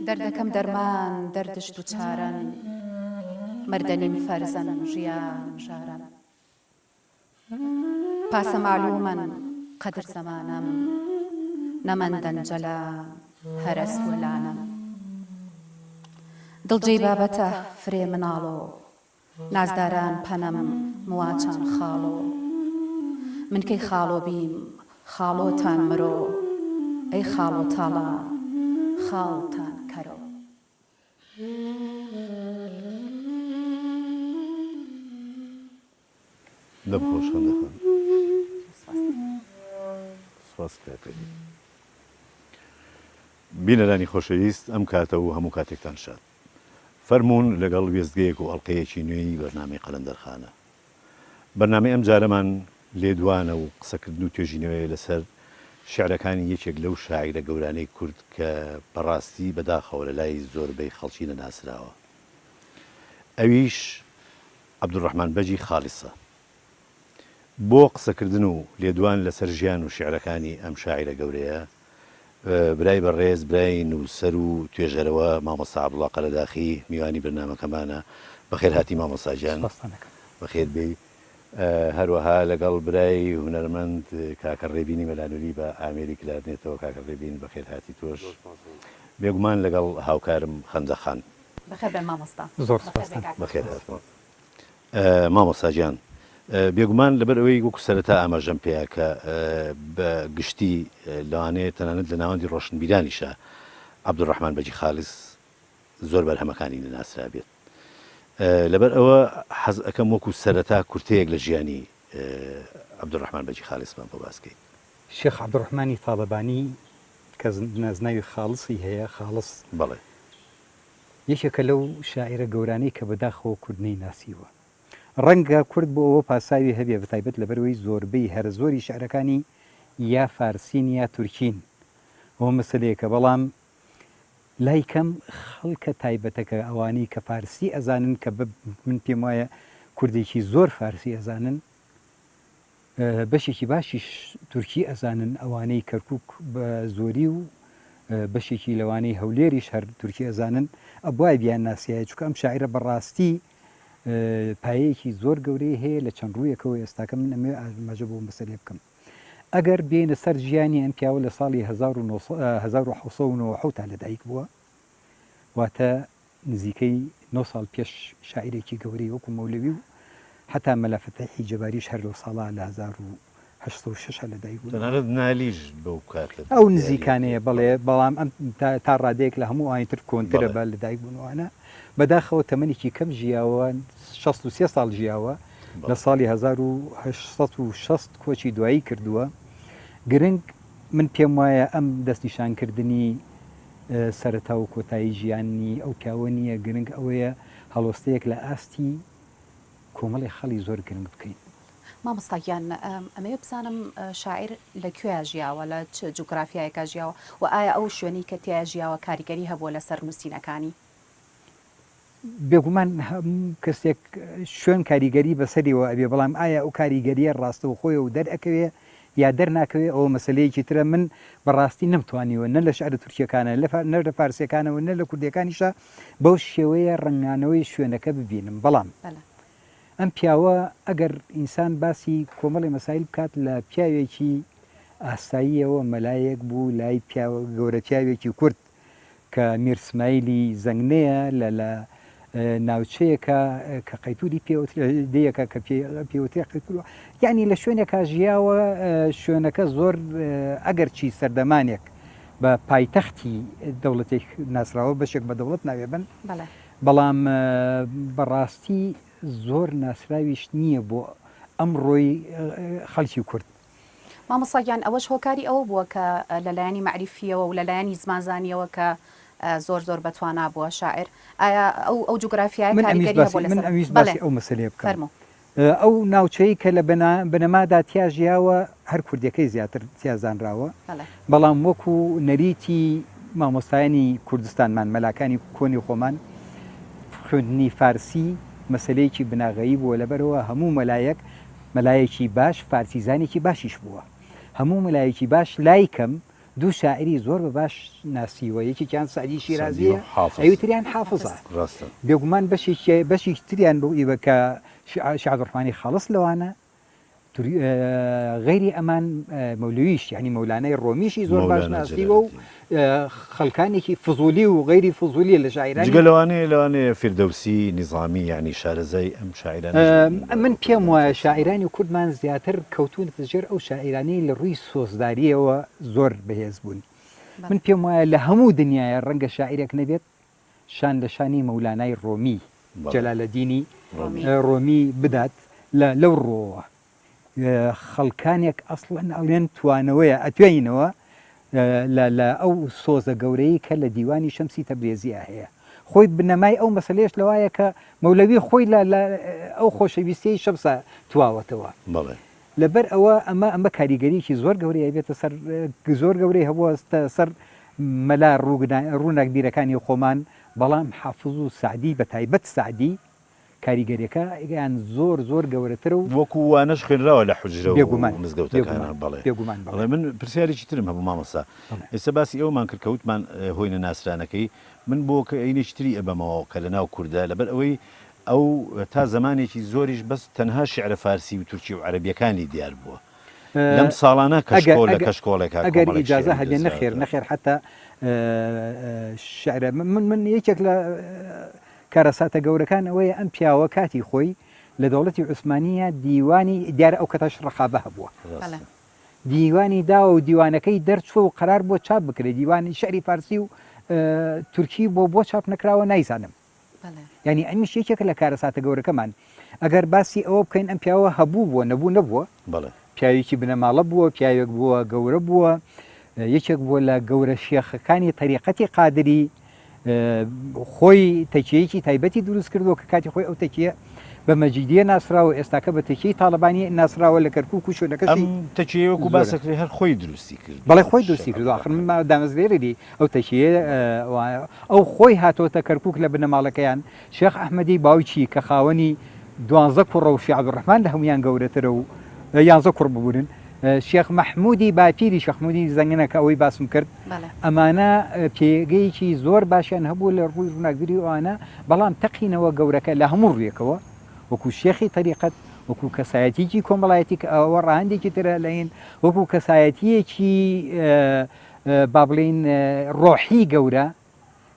دەردەکەم دەرمان دەردشت و چارەن مردەنین فەرزەن ژیان ژارەن پاسە معلومەن قەدر زەمانەم نەمەندەن جەلا هەرەس وەلانم دڵجێی بابەتە فرێ مناڵۆ نازداران پەنەم مواچان خاڵۆ من کەی خاڵۆ بیم خاڵۆتان مرۆ ئەی خاڵۆ تاڵە خاڵتان کەرۆ دەم خۆشحال دەخۆن سپاس کاکەی بینەرانی خۆشەویست ئەم کاتە و هەموو کاتێکتان شاد فەرموون لەگەڵ وێستگەیەک و ئەڵلقەیەکی نوێی بەرنامەی قەلەندەرخانە بەرنامەی ئەم جارەمان لێدوانە و قسەکردن و توێژینەوەی لەسەر شیعرەکانی یەکێک لەو شاعیرە گەورانەی کورد کە بەڕاستی بەداخەوە لە لای زۆربەی خەڵکی نەناسراوە ئەویش عەبدوڕەحمان بەجی خاڵیسە بۆ قسەکردن و لێدوان لەسەر ژیان و شیعرەکانی ئەم شاعیرە گەورەیە برای بەڕێز برای نووسەر و توێژەرەوە مامۆستا عەبدوڵڵا قەلەداخی میوانی بەرنامەکەمانە بەخێر هاتی مامۆستا گیان بەخێر بێی هەروەها لەگەڵ برای هونەرمەند کاکە ڕێبینی مەلانووری بە ئامێریک لاتنێتەوە کاکە ڕێبین بەخێر هاتی تۆش بێگومان لەگەڵ هاوکارم خەندەخان بەخێر بێ مامۆستا زۆر سپاس بەخێر هاتمەوە مامۆستا گیان بێگومان لەبەر ئەوەی وەکو سەرەتا ئاماژەم پێەیە کە بە گشتی لەوانەیە تەنانەت لە ناوەندی ڕۆشنبیرانیشە عەبدوڕەحمان بەجی خاڵیس زۆر بەرهەمەکانی نەناسرا بێت لەبەر ئەوە حەز ئەەکەم وەکو سەرەتا کورتەیەک لە ژیانی عەبدوڕەحمان بەجی خاڵیسمان بۆ باسکەیت شێخ عەبدوڕەحمانی تاڵەبانی کە نازناوی خاڵسی هەیە خاڵس بەڵێ یەکێکە لەو شاعیرە گەورانەی کە بەداخەوە کوردنەی ناسیوە ڕەنگە کورد بۆ ئەوە پاساوی هەبێ بەتایبەت لەبەرەوەی زۆربەی هەر زۆری شعرەکانی یا فارسین یا تورکین ئەوە مەسەلەیەکە بەڵام لای کەم خەڵکە تایبەتەکە ئەوانەی کە فارسی ئەزانن کە من پێم وایە کوردێکی زۆر فارسی ئەزانن بەشێکی باشیش تورکی ئەزانن ئەوانەی کەرکووک بە زۆری و بەشێکی لەوانەی هەولێریش هەر تورکی ئەزانن ئەبوای بیان ناسیایە چونکە ئەم شاعیرە بەڕاستی پایەیەکی زۆر گەورەی هەیە لە چەند ڕوویەکەوە ئێستاکە من ئەمێ ئاماژە بۆ مەسەلێ بکەم ئەگەر بێنە سەر ژیانی ئەم پیاوە لە ساڵی 1970 تا لەدایک بووە واتە نزیکەی 9 ساڵ پێش شاعیرێکی گەورەی وەکو مەولەوی و حتا مەلا فەتەحی جەباریش هەر لەو ساڵا لە 1986 لەدایک بوو تەنانەت نالیش بەو کات ئەو نزیکانەیە بەڵێ بەڵام ئەم تا ڕادەیەک لە هەموو ئاینتر کۆنترە بە لەدایک بوونەوەانە بەداخەوە تەمەنێکی کەم ژیاوە 63 ساڵ ژیاوە لە ساڵی 1960 کۆچی دوایی کردووە گرنگ من پێم وایە ئەم دەستنیشانکردنی سەرەتا و کۆتایی ژیانی ئەو پیاوە نییە گرنگ ئەوەیە هەڵۆستەیەک لە ئاستی کۆمەڵی خەڵی زۆر گرنگ بکەین مامۆستاگیان ئەمەیە بزانم شاعیر لەکوێ ژیاوە لە چ جوگرافیایەکە ژیاوە و ئایا ئەو شوێنی کە تیا ژیاوە کاریگەری هەبووە لەسەر نووسینەکانی بێگومان کەسێک شوێن کاریگەری بەسەریەوە ئەبێ بەڵام ئایا ئەو کاریگەریە ڕاستە و خۆی و دەرئەکەوێ یا دەرناکەوێت ئەوە مەسلەیەکی ترە من بەڕاستی نەمتوانیوە نە لە شعر تورکیەکانە نە لە فارسیەکانەوە نە لە کوردەکانیشە بەو شێوەیە ڕنگانەوەی شوێنەکە ببینم بەڵام ئەم پیاوە ئەگەر ئینسان باسی کۆمەڵی مەسایل بکات لە پیاوێکی ئاساییەوە مەلایەک بوو لای گەورە پیاوێکی کورد کە میرسمایلی زەنگنەیە لە ناوچەیەکە کە قەیتوری پێوتەیەکە کە پێوتێ قەیتووە یعنی لە شوێنێکا ژیاوە شوێنەکە زۆر ئەگەر چی سەردەمانێک بە پایتەختی دەوڵەتێک ناسراوە بەشێک بە دەوڵەت ناوێبن بەڵام بەڕاستی زۆر ناسراویش نییە بۆ ئەم ڕۆی خەڵکی کورد مامۆستاگیان ئەوەش هۆکاری ئەوە بووە کە لەلایەنی معریفیەوە و لەلایەنی زمانزانیەوە کە زۆر زۆر بەتوانا بووە شاعر ئایا ئەو جوگرافیای کاریگەری هەبووە لەسەر من ئەویست باسی ئەو مەسەلەیە بکەم ئەو ناوچەی کە لە بنەمادا تیا ژیاوە هەر کوردەکەی زیاتر تیازانراوە بەڵام وەکو نەریتی مامۆستایانی کوردستانمان مەلاکانی کۆنی خۆمان خوێندنی فارسی مەسلەیەکی بناغەیی بووە لەبەرەوە هەموو مەلایەکی باش فارسیزانێکی باشیش بووە هەموو مەلایەکی باش لای کەم دوو شاعری زۆر بە باش ناسیوە یەکێکیان سعدی شیرازیە ئەوتریان حافظە بێگومان بەشی تریان بۆ ئیوە کە شعب ڕحمانی خاڵص لەوانە غیری ئەمان مەولویش یعنی مەولانەی ڕۆمیشی زۆر باش ناسیوە و خەڵکانێکی فزولی و غیری فزولی لە شاعرانی لەوانەیە فردەوسی نظامی یعنی شارەزای ئەم شاعران من پێم وایە شاعرانی کوردمان زیاتر کەوتونە ژێر ئەو شاعرانی لە ڕووی سۆزداریەوە زۆر بەهێز بوون من پێم وایە لە هەموو دنیاە ڕەنگە شاعیرێک نەبێت شان لە شانی مەولانای ڕۆمی جەلالەدینی ڕۆمی بدات لەو ڕۆوە خەڵکانێک ئەسڵەن ئەڵێن توانەوەیە ئەتوێنینەوە لە ئەو سۆزە گەورەی کە لە دیوانی شەمسی تەبرێزیە هەیە خۆی بنەمای ئەو مەسلەیەش لەوایە کە مەولەوی خۆی ئەو خۆشەویستیی شەمسە تواوەتەوە لەبەر ئەوە ئەمە کاریگەریکی زۆر گەورەیە بێتە سەر زۆر گەورەی هەبووە سەر مەلا ڕووناکبیرەکانی خۆمان بەڵام حافظ و سعدی بە تایبەت سعدی کاریگەریەکە ئەگەیان زۆر گەورەتر و وەکو وانەش خوێنراوە لە حوجرە و مزگەوتەکانە بەڵێ من پرسیارێکی ترم هەبوو مامۆستا ئێستا باسی ئەومان کرد کەوتمان هۆینە ناسرانەکەی من بۆ کە ئەینێکی تری ئەبەمەوە کە لە ناو کووردە لەبەر ئەوەی ئەو تا زمانێکی زۆریش بەس تەنها شعرە فارسی و تورکی و عەرەبیەکانی دیار بووە لەم ساڵانە کەشکۆل لە کەشکۆڵێکا ئەگەر ئیجازە هەبێ نەخێر حتا شعرە من یەکێک لە کارەساتە گەورەکان ئەوەیە ئەم پیاوە کاتی خۆی لە دەوڵەتی عوسمانیە دیوانی دیارە ئەو کەتەش ڕەخابە هەبووە دیوانی داوە و دیوانەکەی دەرچوە و قرار بۆ چاپ بکرێت دیوانی شعری فارسی و تورکی بۆ چاپ نەکراوە نایزانم ینی ئەمیش یەکێک لە کارەساتە گەورەکەمان ئەگەر باسی ئەوە بکەین ئەم پیاوە هەبوو بووە نەبووە پیاوێکی بنەماڵە بووە پیاوێک بووە گەورە بووە یەکێک بووە لە گەورە شێخەکانی تەریقەتی قادری خۆی تەکیەیەکی تایبەتی دروست کردەوە کە کاتی خۆی ئەو تەکیە بە مەجیدیە ناسراوە ئێستاکە بە تەکیەی تاالبانی ناسراوە لە کەرکووک و شوێنەکەشی تەکیەوەکو باسەکری هەر خۆی دروستی کرد بەڵێ خۆی دروستی کردو آخر من دامەزرێری ئەو تەکیە ئەو خۆی هاتۆتە کەرکووک لە بنەماڵەکەیان شێخ ئەحمەدی باوکی کە خاوەنی 12 کوڕە و شێخ عەبدوڕەحمان لە هەمویان گەورەترە و 11 کوڕ ببوورن شێخ مەحموودی باپیری شێخ محمودی زەنگەنەکە ئەوەی باسم کرد ئەمانە پێگەیەکی زۆر باشیان هەبوو لە ڕووی ڕووناکبیری ئەوانە بەڵام تەقینەوە گەورەکە لە هەموو ڕوویەکەوە وەکو شێخی تەریقەت وەکو کەسایەتیکی کۆمەڵایەتی کە ئەوە ڕاهەندێکی ترە لەین وەکو کەسایەتیەکی با بڵێن ڕۆحی گەورە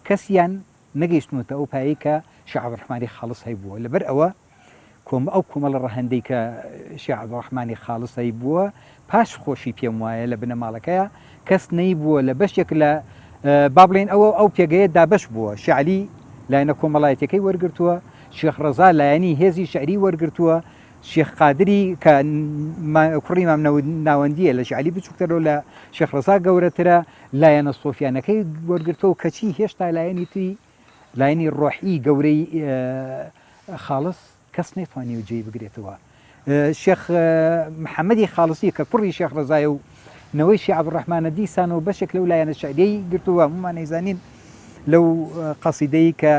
کەسیان نەگەیشتنوتە ئەو پایی کە شێخ عەبدوڕەحمانی خاڵص هەیبووە لەبەر ئەوە ئەو کۆمەڵە ڕەهەندەی کە شێخ عەبدوڕەحمانی خاڵص هەیبووە پاش خۆشی پێم وایە لە بنەماڵەکەیە کەس نەیبووە لە بەشێک لە با بڵێن ئەو پێگەیە دابەش بووە شعلی لایەنە کۆمەڵایەتەکەی وەرگرتووە شێخ ڕەزا لایەنی هێزی شعری وەرگرتووە شێخ قادری کە کوڕی مام ناوەندیە لە شعلی بچووکتەرەوە لە شێخ ڕەزا گەورەترە لایەنە سۆفیانەکەی وەرگرتووە کەچی هێشتا لایەنی توی لایەنی ڕۆحی گەورەی خاڵص کەس نەیتوانی و جێی بگرێتەوە شێخ محەممەدی خاڵسی کە کوڕی شێخ ڕەزایە و نەوەی شێخ عەبدوڕەحمانە دیسانەوە بەشێک لەو لایەنە شعریەی گرتووە هەمومان نەیزانین لەو قەسیدەی کە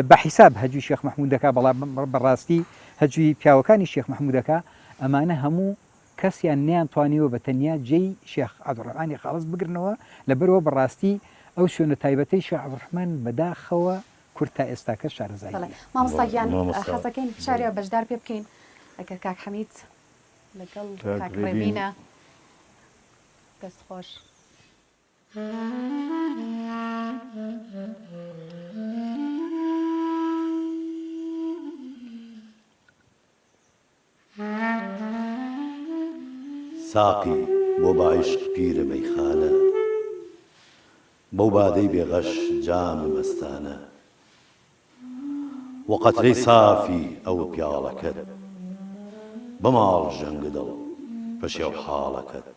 بە حیساب هەجووی شێخ مەحموودەکە بەڵام بەڕاستی هەجووی پیاوەکانی شێخ مەحموودەکە ئەمانە هەموو کەسیان نیانتوانیوە بە تەنیا جێی شێخ عەبدوڕەحمانی خاڵص بگرنەوە لەبەرەوە بەڕاستی ئەو شوێنە تایبەتەی شێخ عەبدوڕەحمان بەداخەوە کورت تا ئێستاکە شارەزایی مامۆستاگیان حەزەکەین شاریە بەشدار پێ بکەین ئەگەر کاک حەمید لەگەڵ کاک ڕێبینە دەست خۆش ساقی بۆ بەعیشق پیرە مەیخانە بەو بادەی بێغەش جامە مەستانە وەقەترەی سافی ئەو پیاڵەکەت بەماڵ ژەنگە دڵ پەشێو حاڵەکەت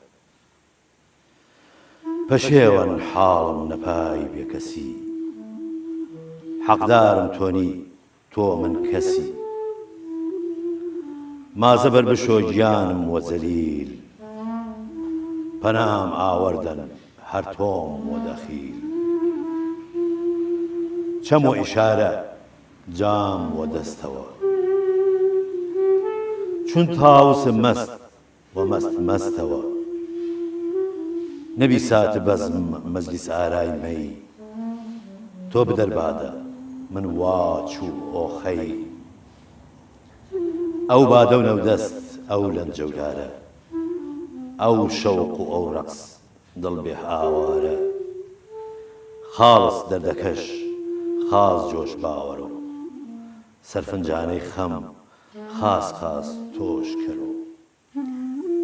پەشێوەن حاڵم نەپای بێکەسی حەقدارم تۆنی تۆ من کەسی مازە بەربشۆ گیانم وە جەلیل پەنام ئاوەردەن هەر تۆم وە دەخیل چەم و ئیشارە جام وە دەستەوە چون تاوسم مەست وە مەست مەستەوە نەبی سات بەزم مەجلیس ئارای مەی تۆ بدەربادە من وا چوو ئۆخەی ئەو بادە و نەودەست ئەو لەنجەولارە ئەو شەوق و ئەو ڕەقس دڵ بێ هاوارە خاڵس دەردەکەش خاز جۆش باوەڕۆ سەرفنجانەی خەم خاس خاس تۆش کەرۆ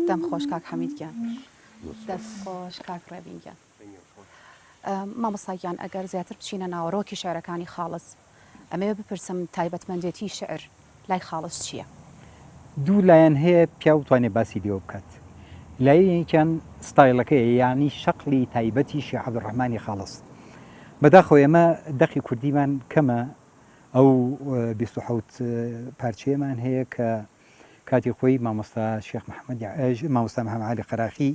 دەم خۆش کاک حەمیدگیان دەست خۆش کاک ڕێبینگیان مامۆستاگیان ئەگەر زیاتر بچینە ناوەڕۆکی شێعرەکانی خاڵس ئەمەوێ بپرسم تایبەتمەندێتی شعر لای خاڵس چییە؟ دوو لایەن هەیە پیا بتوانێ باسی لێوە بکات لایەنێکیان ستایلەکەی یانی شەقلی تایبەتی شێخ عەبدوڕەحمانی خاڵس بەداخەوە ئێمە دەقی کوردیمان کەمە ئەو 27 پارچەیەمان هەیە کە کاتی خۆی مامۆستا شێخ مامۆستا محەممەد عەلی قەراخی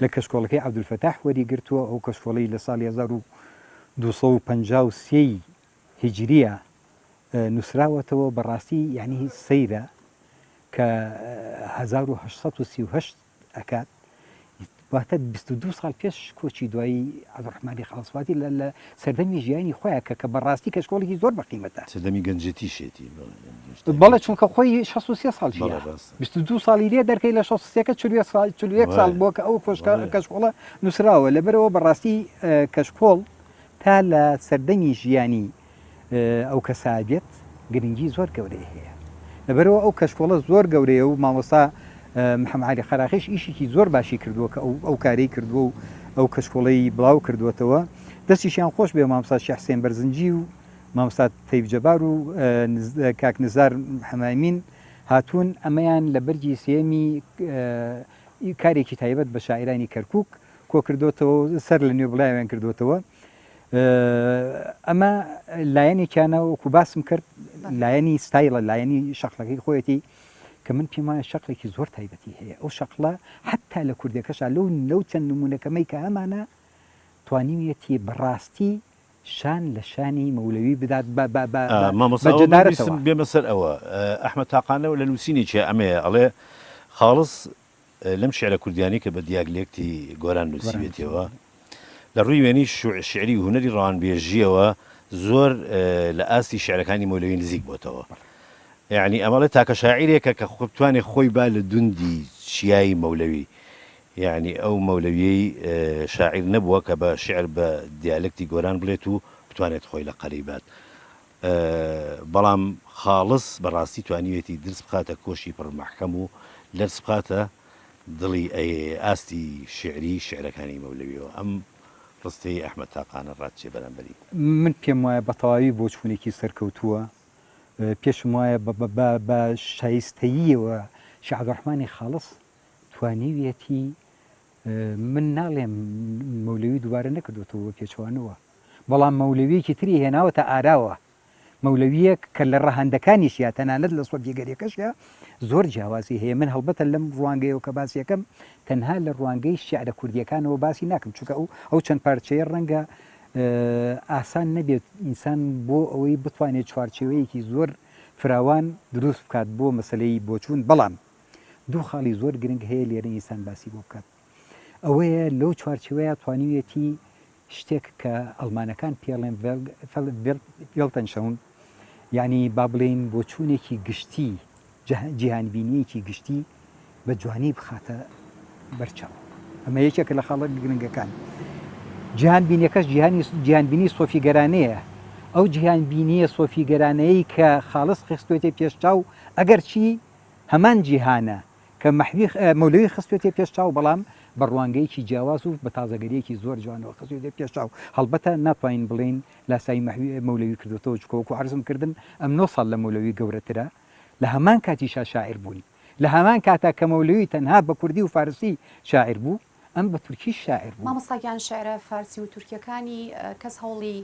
لە کەشکۆڵەکەی عەبدولفەتاح وەریگرتووە ئەو کەشکۆڵەی لە ساڵی 1253 هیجریە نووسراوەتەوە بەڕاستی یعنی سەیرە کە 1838 ئەکات واتە 22 ساڵ پێش کۆچی دوایی عەبدوڕەحمانی خاڵسواتی لە سەردەمی ژیانی خۆیان کە بەڕاستی کەشکۆڵێکی زۆر بەقیمەتە سەردەمی گەنجێتی شێتی بەڵێ چونکە خۆی 63 ساڵ 22 ساڵی لێ دەرکەی لە 63کە 41 ساڵ بووە کە ئەو کەشکۆڵە نووسراوە لەبەرەوە بەڕاستی کەشکۆڵ تا لە سەردەمی ژیانی ئەو کەسابێت گرنگی زۆر گەورەی هەیە لەبەرەوە ئەو کەشکۆڵە زۆر گەورەیە و مامۆستا محەممەد عەلی قەراخیش ئیشێکی زۆر باشی کردووە کە ئەو کارەی کردووە و ئەو کەشکۆڵەی بڵاو کردووەتەوە دەستیشیان خۆش بێ مامۆستا شێخ حوسێن بەرزنجی و مامۆستا تەیب جەبار و کاک نزار حەمامین هاتوون ئەمەیان لە بەرجی سێمی کارێکی تایبەت بە شاعیرانی کەرکووک کۆ کردوتەوە سەر لە نوێ بڵاویان کردوتەوە ئەمە لایەنێکیانە وەکو باسم کرد لایەنی ستایلە لایەنی شەقلەکەی خۆیەتی کە من پێم وایە شەقلێکی زۆر تایبەتی هەیە ئەو شەقلە حتا لە کوردەکەشا لەو چەند نمونونەکەمەی کە ئەمانە توانیویەتی بەڕاستی شان لە شانی مەولەوی بدات مامۆستا بێمە سەر ئەوە ئەحمەد تاقانەوە لە نووسینێکی ئەمەیە ئەڵێ خاڵس لەم شعرە کوردیانی کە بە دیاگلێکتی گۆران نووسیوێتەوە لە ڕووی وێنی شعری و هونەری ڕوانبێژیەوە زۆر لە ئاستی شعرەکانی مەولەوی نزیک بۆتەوە یعنی ئەمەڵێ تاکە شاعیرێکە کە بتوانێت خۆی با لە دوندی چیایی مەولەوی یعنی ئەو مەولەویەی شاعیر نەبووە کە بە شعر بە دیالکتی گۆران بڵێت و بتوانێت خۆی لە قەریبات بەڵام خاڵس بەڕاستی توانیوێتی درس بخاتە کۆشی پڕمەحکەم و لەرز بخاتە دڵی ئاستی شعری شعرەکانی مەولەویەوە ئەم ڕستەی ئەحمەد تاقانە ڕاتچێ بەرامبەری من پێم وایە بە تەواوی بۆ چوونێکی سەرکەوتووە پێشم وایە بە شایستەییەوە شێخ عەبدوڕەحمانی خاڵس توانیویەتی من ناڵێم مەولەوی دووبارە نەکردوتەوە پێچوانەوە بەڵام مەولەویەکی تری هێناوەتە ئاراوە مەولەویەک کە لە ڕەهەندەکانیش یا تەنانەت لە سۆڤیەگەریەکەشە زۆر جیاوازی هەیە من هەڵبەتە لەم ڕوانگەیەوە کە باسی یەکەم تەنها لە ڕوانگەی شیعرە کوردیەکانەوە باسی ناکەم چونکە ئەو چەند پارچەیە ڕەنگە ئاسان نەبێت ئینسان بۆ ئەوەی بتوانێت چوارچێوەیەکی زۆر فراوان دروست بکات بۆ مەسلەی بۆچوون بەڵام دوو خاڵی زۆر گرنگ هەیە لێرە ئینسان باسی بۆ بکات ئەوەیە لەو چوارچێوەیە توانیوێتی شتێک کە ئەڵمانەکان پێڵێن ڤێڵتەنشەون یعنی با بڵێن بۆچوونێکی گشتی جیهانبینیەکی گشتی بە جوانی بخاتە بەرچاو ئەمە یەکێکە لە خاڵە گرنگەکان جیهانبینیەکەش جیهانبینی سۆفیگەرانەیە ئەو جیهانبینیە سۆفیگەرانەیە کە خاڵس خستوێتێ پێشچاو ئەگەر چی هەمان جیهانە کە مەولەوی خستوێتێ پێشچاو بەڵام بە ڕوانگەیەکی جیاواز و بە تازەگەریەکی زۆر جوانەوە خستوێتێ پێشچاو هەڵبەتە ناتوانین بڵێن لاسایی مەولەوی کردوتەوە چکۆکو عەرزم کردن ئەم 9 ساڵ لە مەولەوی گەورەترە لە هەمان کاتیشا شاعیر بوون لە هەمان کاتا کە مەولەوی تەنها بە کوردی و فارسی شاعیر بوو ئەم بە تورکی شاعیر بوو مامۆستاگیان شعرە فارسی و تورکیەکانی کەس هەوڵی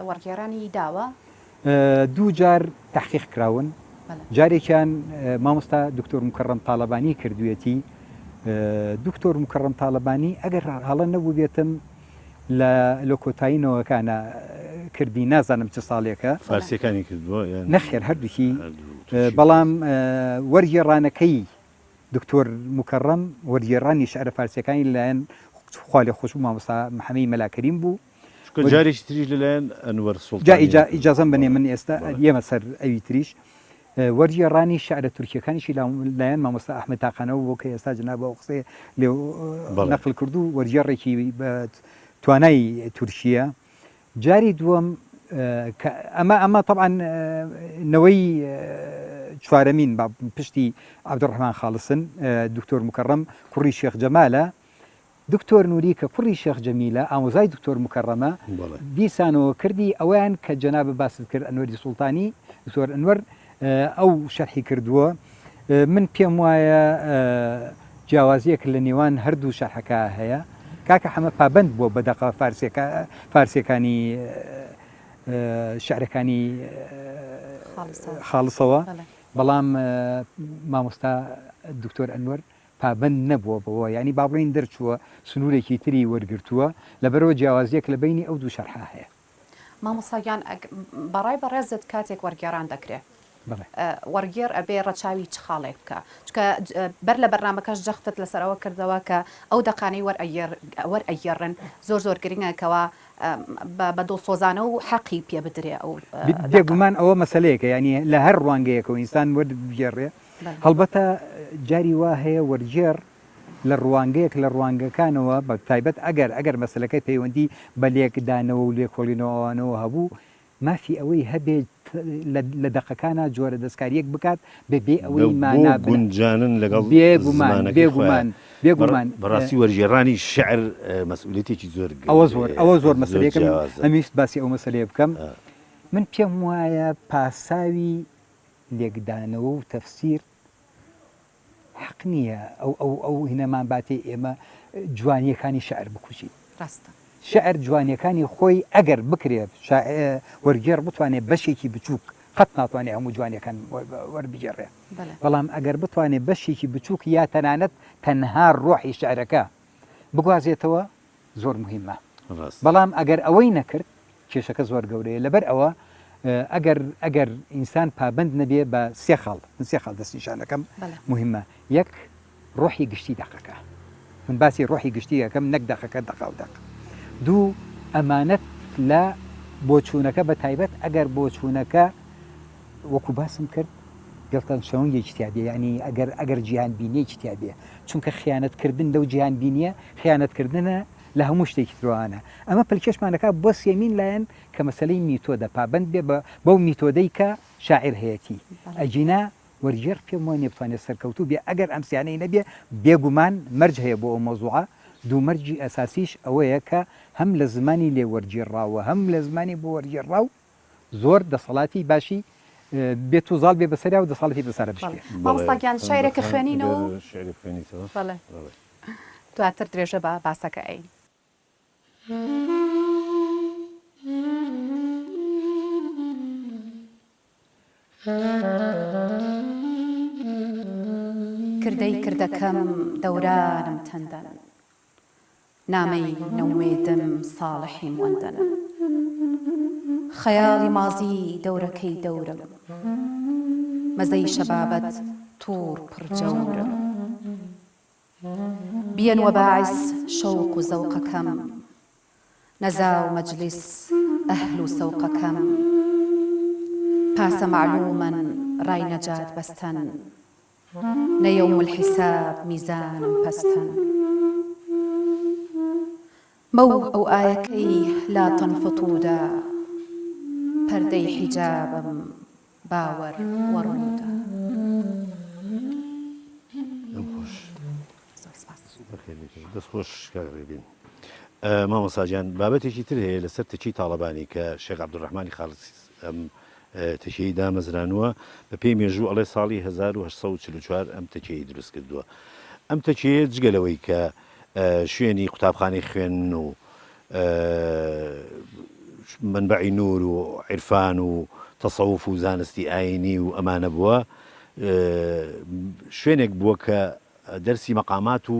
وەرگێڕانی داوە دوو جار تحقیق کراون جارێکیان مامۆستا دکتۆر مکەڕەم تاڵەبانی کردوێتی دکتۆر مکەڕەم تاڵەبانی ئەگەر هەڵە نەبوو بێتم لە کۆتاییەوەکانە کردی نازانم چه ساڵێکە فارسیەکانی کردووە نەخێر هەردووکی بەڵام وەرگێڕانەکەی دکتۆر مکەڕەم وەرگێڕانی شعرە فارسیەکانی لایەن خوا لێ خۆش مامۆستا محەمەی مەلاکەریم بوو جارێکی تریش لەلایەن ئەنوەر جا سوڵتانی ئیجازەم بنێ من ئێستا ئێمە سەر ئەوی تریش وەرجێڕانی شعرە تورکیەکانیشی لایەن مامۆستا ئەحمەد تاقانەوە بۆ کە ئێستا جناب ئەو قسەیە لێ نەقل کردو وەرجێڕێکی بە توانای تورکیە جاری دووەم ئەمە طبعا نەوەی چوارەمین پشتی عەبدوڕەحمان خاڵسن دکتۆر مکەڕەم کوڕی شێخ جەمالە دکتۆر نووری کە کوڕی شێخ جەمیلە ئامۆزای دکتۆر مکەڕەمە دیسانەوە کردی ئەویان کە جەنابە باست کرد ئەنوەری سوڵتانی دکتۆر ئەنوەر ئەو شەرحی کردووە من پێم وایە جیاوازیەک لە نێوان هەردوو شەرحەکە هەیە کاکە حەمە پابند بووە بە دەقە فارسیەکانی شعرەکانی خاڵسەوە بەڵام مامۆستا دکتۆر ئەنوەر پابند نەبووە بەوە ینی با بڵین دەرچووە سنوورێکی تری وەرگرتووە لەبەرەوە جیاوازیەک لە بینی ئەو دوو شەرحە هەیە مامۆستاگیان بەڕای بەڕێزت کاتێک وەرگێڕان دەکرێت وەرگێر ئەبێ ڕەچاوی چ خاڵێک بکە چکە بەر لە بەرنامەکەش جەختت لەسەرەوە کردەوە کە ئەو دەقانەی وەرئەگەڕن زۆر گرنگەکەوە بە دڵسۆزانە و حەقی پێ بدرێ ئەو بێگومان ئەوە مەسلەیەکە ینی لە هەر ڕوانگەیەکەوە ئینسان وەرگێڕێ هەڵبەتە جاری وا هەیە وەرگێر لە ڕوانگەیەک لە ڕوانگەکانەوە بە تایبەت ئەگەر مەسلەکەی پەیوەندی بە لێکدانەوە و لێکۆڵینەوەوانەوە هەبوو مافی ئەوەی هەبێت لە دەقەکانە جۆرە دەستکاریەک بکات بەبێ ئەوەی مانابونجانن لەگەڵ بێگومان بەڕاستی وەرگێڕانی شعر مەسئولیەتێکی زۆر ئەوە زۆر مەسلەیەکم ئەمیست باسی ئەو مەسلەیە بکەم من پێم وایە پاساوی لێکدانەوە و تەفسیر حەق نییە ئەو هینەمان باتێ ئێمە جوانیەکانی شعر بکوژین ڕاستە شعر جوانیەکانی خۆی ئەگەر بکرێت وەرگێڕ بتوانێت بەشێکی بچووک قەت ناتوانێت هەموو جوانیەکان وەربگێڕێ بەڵام ئەگەر بتوانێت بەشێکی بچووک یا تەنانەت تەنها ڕۆحی شعرەکە بگوازێتەوە زۆر مهمە بەڵام ئەگەر ئەوەی نەکرد کێشەکە زۆر گەورەیە لەبەر ئەوە ئەگەر ئینسان پابند نەبێ بە سێ خاڵ دەستنیشانەکەم مهمە یەک ڕۆحی گشتی دەقەکە من باسی ڕۆحی گشتی یەکەم نەک دەقەکە دەقاودەق دوو ئەمانەت لە بۆچوونەکە بە تایبەت ئەگەر بۆچوونەکە وەکو باسم کرد گڵتەن شەون یەکتیابێ ینی ئەگەر جیهان بینیەکی تیابێ چونکە خیانەتکردن لەو جیهان بینیە خیانەتکردنە لە هەموو شتێکی ترۆوانە ئەمە پلکێشمانەکە بۆ سێمین لایەن کە مەسلەی میتۆدە پابند بێ بەو میتۆدەی کە شاعر هەیەی ئەجینا وەرگێڕ پێم وایە نێبتوانێت سەرکەوتوو بێ ئەگەر ئەم سیانەی نەبێ بێگومان مەرج هەیە بۆ ئەو مۆزوعە دوو مەرجی ئەساسیش ئەوەیە کە هەم لە زمانی لێ وەرگێڕاوە هەم لە زمانی بۆ وەرگێڕاو زۆر دەسەڵاتی باشی بێت و زاڵ بێ بەسەریا و دەسەڵاتی بەسەرە بشێ مامۆستاگیان شاعرێکە خوێنینەوە دواتر درێژە بە باسەکە ئەین کردەی کردەکەم دەورانم تەندەن نامەی نەوێدم ساڵحی موەندەنە خەیاڵی مازی دەورەکەی دەورم مەزەی شەبابەت توور پڕجەورم بیەن وە باعث شەوق و زەوقەکەم نەزا و مەجلیس ئەهل و سەوقەکەم پاسە معلومەن ڕای نەجات بەستەن نەیەوم الحیساب میزانم پەستەن مەو ئەو ئایەکەی لا تەنفەتوودا پەردەی حیجابم باوەڕ وەڕوودا دەستخۆش کاکەڕێبین مامۆستاجیان بابەتێکی تر هەیە لەسەر تەچی تاڵەبانی کە شێخ عەبدوڕەحمانی خاڵسی ئەم تەچەی دامەزرانووە بە پێی مێژوو ئەڵێ ساڵی 1944 ئەم تەچەی دروست کردووە ئەم تەچەیە جگەلەوەی کە شوێنی قوتابخانەی خوێن و منبعی نور و عرفان و تەسەوف و زانستی ئاینی و ئەمانە بووە شوێنێک بووە کە دەرسی مەقامات و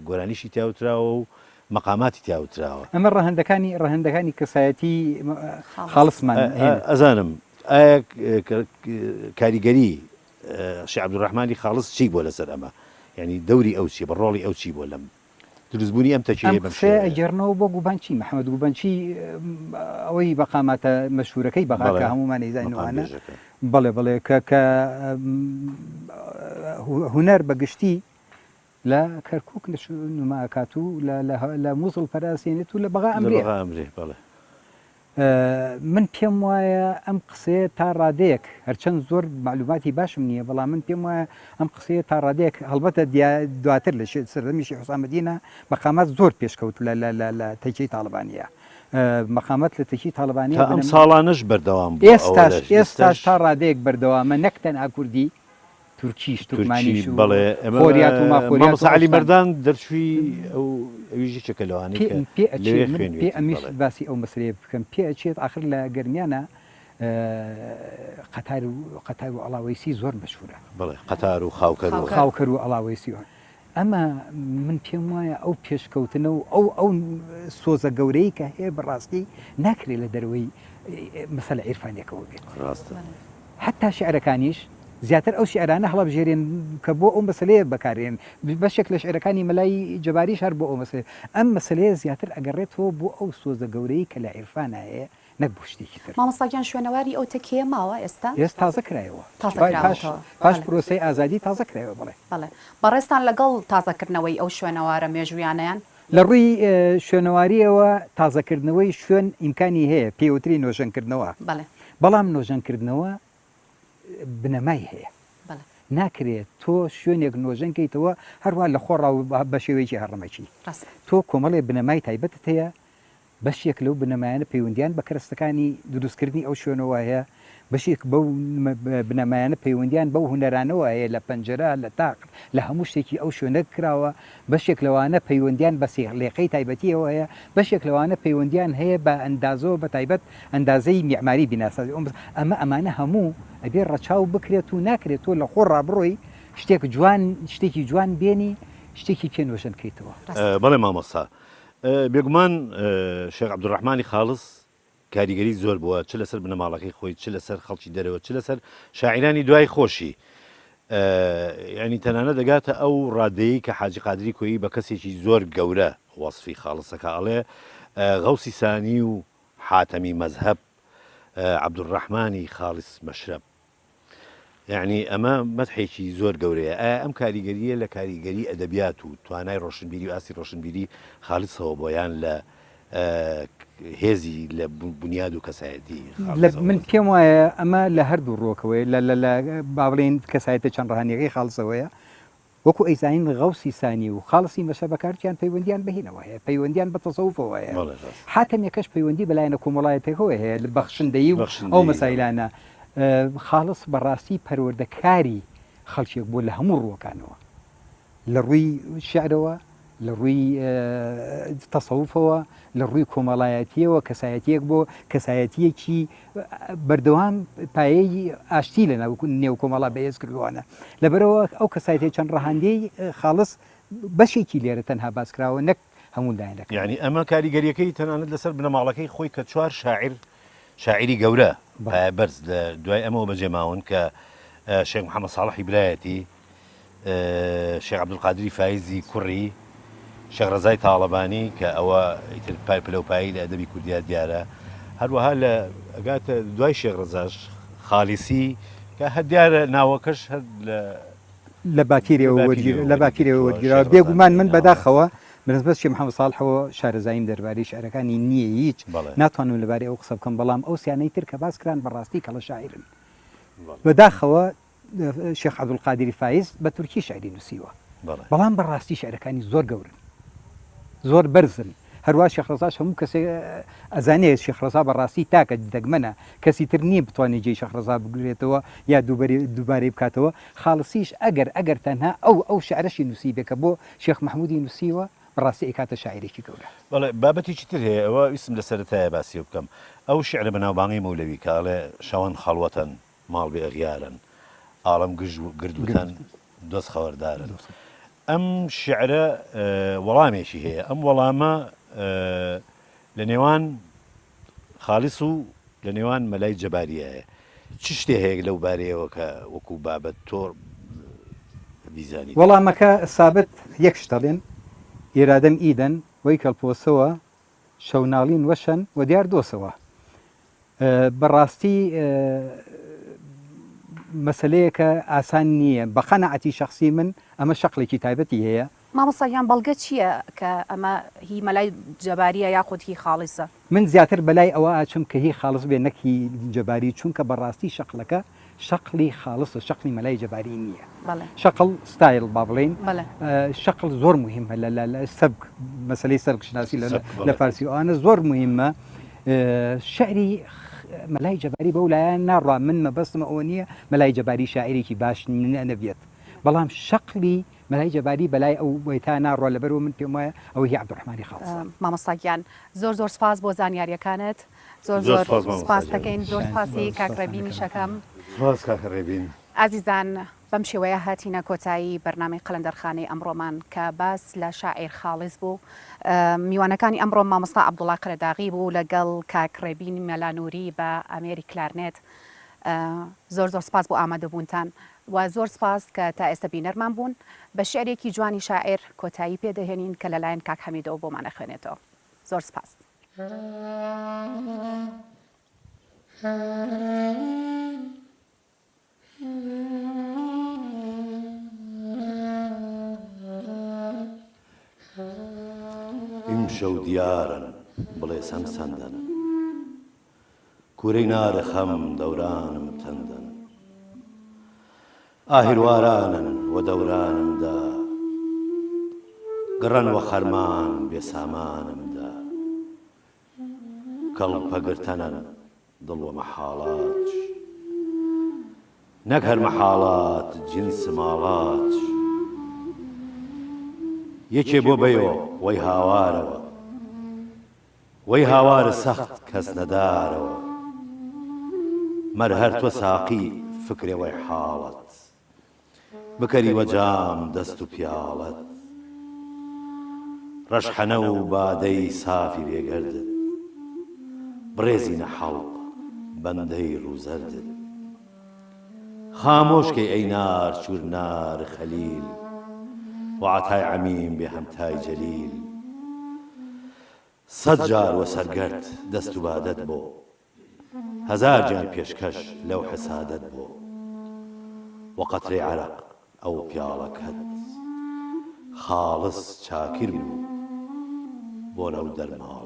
گۆرانیشی تیاوتراوە و مەقاماتی تیاوتراوە ئەمە ڕەهەندەکانی کەسایەتی خاڵسمان ئەزانم ئایا کاریگەری شێخ عەبدوڕەحمانی خاڵس چی بووە لەسەر ئەمە یعنی دەوری ئەو چی بە ڕۆڵی ئەو چی بووە لەم دروستبوونی ئەم تەکیە ئەگەرنەوە بۆ گوبانچی محەممەد گوبانچی ئەوەی بەقاماتە مەشهورەکەی بەغاکە هەمومان نەیزانەوانە بەڵێ بڵێ کە هوەر بەگشتی لە کەرکک نماکات و لە مووسڵ پەراسێنێت و لە بەغا ئەمرێ بڵێ من پێم وایە ئەم قسەیە تا ڕادەیەک هەرچەند زۆر معلوماتی باشم نییە بەڵام من پێم وایە ئەم قسەیە تا ڕادەیەک هەڵبەتە دواتر لە سەردەمیشی حوسامەدینە مەقامات زۆر پێشکەوت لە تەکیی تاالبانیە مەقامەت لە تەکی تاالبانی ئەم ساڵانش بەردەوام ئێستاش تا ڕادەیەک بەردەوامە نەکتەن ئاکوردی تورکیش تورکمانیش بڵێ خۆریات و مافۆریاعلی مەردان دەرچووی ئەو ئەویژی چەکەلەوانی پێ ئەمیش باسی ئەو مەسلێ بکەم پێ ئەچێت آخر لە گەرمیانە قەتار و ئەڵاوەیسی زۆر مەشهورە بڵێ قەتار و خاوکەر و ئەڵاوەیسی ئەمە من پێم وایە ئەو پێشکەوتنە و ئەو سۆزە گەورەی کە هەیە بەڕاستی ناکرێت لە دەروەی مەسەلە عیرفانیەکەەوە بێت حتا شعرەکانیش زیاتر ئەو شعرانە هەڵبژێرێن کە بۆ ئەو مەسلەیە بەکارێن بەشێک لە شعرەکانی مەلای جەباریش هەر بۆ ئەو مەسلێ ئەم مەسلەیە زیاتر ئەگەڕێتەوە بۆ ئەو سۆزە گەورەی کە لە عیرفانە هەیە نەک بۆ شتێکی تر. مامۆستاگیان شوێنەواری ئەو تەکیە ماوە ئێستا تازە کرایەوە پاش پرۆسەی ئازادی تازە کرایەوە بڵێ بەڕێستان لەگەڵ تازەکردنەوەی ئەو شوێنەوارە مێژویانیان لە ڕووی شوێنەواریەوە تازەکردنەوەی شوێن ئیمکانی هەیە پێوتری نۆژەنکردنەوە بەڵام نۆژەنکردنەوە بنەمای هەیە ناکرێت تۆ شوێنێک نۆژەنکەیتەوە هەروە لە خۆڕا بە شێوەیەکی هەڕەمەکی تۆ کۆمەڵێ بنەمای تایبەتت هەیە بەشێک لەو بنەمایانە پەیوەندیان بە کەرستەکانی دروستکردنی ئەو شوێنەوە هەیە بەشێک بەو بنەمایانە پەیوەندیان بەو هوەرانەوە هەیە لە پەنجەرە لە تاقر لە هەموو شتێکی ئەو شوێنە کراوە بەشێک لەوانە پەیوەندیان بە سێغلێقەی تایبەتیەوە هەیە بەشێک لەوانە پەیوەندیان هەیە بە ئەندازەوە بە تایبەت ئەندازەی میعماری بیناسازی ئەمانە هەموو ئەبێ ڕەچاو بکرێت و ناکرێت تۆ لە خۆڕ ڕابڕۆی شتێکی جوان بێنی شتێکی پێ نوێژن بکەیتەوە. بەڵێ مامۆستا بێگومان شێخ عەبدوڕەحمانی خاڵس کاریگەری زۆر بووە چ لەسەر بنەماڵەکەی خۆی چ لەسەر خەڵکی دەرەوە چ لەسەر شاعیرانی دوای خۆشی ینی تەنانە دەگاتە ئەو ڕادەیە کە حاجی قادری کۆیی بە کەسێکی زۆر گەورە وەسفی خاڵسەکە ئەڵێ غەوسی سانی و حاتەمی مەزهەب عەبدوڕەحمانی خاڵس مەشرەب یعنی ئەمە مەدحێکی زۆر گەورەیە ئەم کاریگەریە لە کاریگەری ئەدەبیات و توانای ڕۆشنبیری و ئاسی ڕۆشنبیری خاڵسەوە بۆیان لە هێزی لە بنیاد و کەسایەتی من پێم وایە ئەمە لە هەردوو ڕۆکەوەی لە باڵێن کەسایەتە چەند ڕەهانیەکەی خاڵسەوەیە وەکو ئەیزانین غەوسی سانی و خاڵسی مەشە بەکارچیان پەیوەندیان بەهینەوە هەیە پەیوەندیان بە تەسەووفەوە هەیە حاتەم یەکەش پەیوەندی بەلایەنە کۆمەڵایەتێکەوە هەیە لە بەخشندەیی و ئەو مەسایلانە خاڵس بەڕاستی پەروەردەکاری خەڵکێک بۆ لە هەموو ڕووەکانەوە لە ڕووی شعرەوە لە ڕووی تەسەووفەوە لە ڕووی کۆمەڵایەتیەوە کەسایەتیەک بۆ کەسایەتیەکی بەردەوام پایەی ئاشتی لە نێو کۆمەڵا بەهێز کردوانە لەبەرەوە ئەو کەسایەتی چەند ڕەهاندەی خاڵس بەشێکی لێرە تەنها باسکراوە نەک هەموو لایەنەکە یعنی ئەمە کاریگەریەکەی تەنانەت لەسەر بنەماڵەکەی خۆی کە چوار شاعری گەورە بەرز لە دوای ئەمەوە بەجێماون کە شێخ محەممەد ساڵحی برایەتی شێخ عەبدولقادری فایزی کوڕی شێخ ڕەزای تاڵەبانی کە ئەوە ئیتر پلەپایی لە ئەدەبی کوردیا دیارە هەروەها لە ئەگاتە دوای شێخ ڕەزاش خالیسی کە هەر دیارە ناوەکەش هەر لە باکیرەوە وەرگیرەوە بێگومان من بەداخەوە بنسبەت شێخ محەممەد ساڵحەوە شارەزاییم دەربارەی شعرەکانی نییە هیچ ناتوانم لەبارەی ئەو قسە بکەم بەڵام ئەو سیانەی تر کە باس کران بەڕاستی کە لە شاعرن بەداخەوە شێخ عەبدولقادری فایز بە تورکی شعری نووسیوە بەڵام بەڕاستی شعرەکانی زۆر گەورن زۆر بەرزن هەروە شێخ ڕەزاش هەموو کەسێ ئەزانێت شێخ ڕەزا بەڕاستی تاکە دەگمەنە کەسی تر نییە بتوانێت جێی شێخ ڕەزا بگرێتەوە یا دووبارەی بکاتەوە خاڵسیش ئەگەر تەنها ئەو شعرەشی نووسی بێکە بۆ شێخ محمودی نووسیوە بەڕاستی ئەکاتە شاعیرێکی گەورە. بەڵێ بابەتێکی تر هەیە ئەوە ویسم لە سەرەتایە باسی بکەم ئەو شعرە بەناوبانگی مەولەوی کە ئەڵێ شەوەن خەڵوەتەن ماڵ بێ ئەغیارن ئاڵەم گردوتەن دۆست خەوەردارن ئەم شعرە وەڵامێکی هەیە ئەم وەڵامە لە نێوان خاڵس و لە نێوان مەلای جەباریایە چ شتێ هەیە لەو بارەیەوە کە وەکو بابەت تۆر بیزانی وەڵامەکە سابت یەک شتەڵێن ئێرادەم ئیدەن وەی کەڵپۆسەوە شەوناڵین وەشەن و دیار دۆسەوە بەڕاستی مەسلەیەکە ئاسان نییە بە قەنەعەتی شخصی من ئەمە شەقڵێکی تایبەتی هەیە مامۆستایان بەڵگە چییە کە ئەمە هی مەلای جەباریە یاخود هی خاڵیسە من زیاتر بەلای ئەوە ئاچم کە هی خاڵس بێ نەکی جەباری چونکە بەڕاستی شەقلەکە شەقلی خاڵس و شەقلی مەلای جەباری نییە شەقل ستایل با بڵێن شەقل زۆر مهمە لە سەبک مەسلەی سەرکشناسی لە فارسی ئەوانە زۆر مهمە شعری مەلای جەباری بەو لایەن ناڕوا من مەبەستمە ئەوە نییە مەلای جەباری شاعیرێکی باش نەبێت بەڵام شەقلی مەلای جەباری بەلای ئەو وەیتا ناڕوا لەبەرەوە من پێم وایە ئەوە هی عەبدوڕحمانی خاڵسە مامۆستاگیان زۆر سپاس بۆ زانیاریەکانت زۆر سپاس دەکەین زۆر سپاسی کاکڕێبینی شەکەم کاکڕێبین ئازیزان بەم شێوەیە هاتینە کۆتایی بەرنامەی قەلەندەرخانەی ئەمڕۆمان کە باس لە شاعیر خاڵیس بوو میوانەکانی ئەمڕۆ مامۆستا عەبدوڵڵا قەرەداغی بوو لەگەڵ کاکڕێبین مەلانووری بە ئەمێری کلارنێت زۆر سپاس بۆ ئامادەبوونتان و زۆر سپاس کە تا ئێستا بینەرمان بوون بە شعرێکی جوانی شاعیر کۆتایی پێدەهێنین کە لەلایەن کاک حەمیدەوە بۆمانە خوێنێتەوە زۆر سپاس ئیمشەو دیارن بڵێ سەم سەندن کوورەی نارەخەم دەورانم تەندن ئاهیروارانن و دەورانمدا گڕن وە خەرمان بێسامانمدا کەڵپەگرتەنن دڵ وە مەحاڵات نەک هەر مەحاڵات جنس ماڵات یەکێ بۆ بەیەوە وەی هاوارەوە وەی هاوارە سەخت کەس نەدارەوە مەر هەر تۆ ساقی فکرێ وەی حاڵەت بکەری وەجام دەست و پیاڵەت ڕەشحەنە و بادەی سافی بێگەردت بڕێزینە حەڵق بەندەی ڕووزەردت خامۆشکەی ئەی نار چور نار خەلیل وعتای عەمیم بێ هەمتای جەلیل سەد جار وە سەرگەرت دەست و بادەت بۆ هەزار جان پێشکەش لەو حسادەت بۆ وە قەترەی عەرەق ئەو پیاڵەکەت خاڵس چاکر بوو بۆ نەو دەرماڵ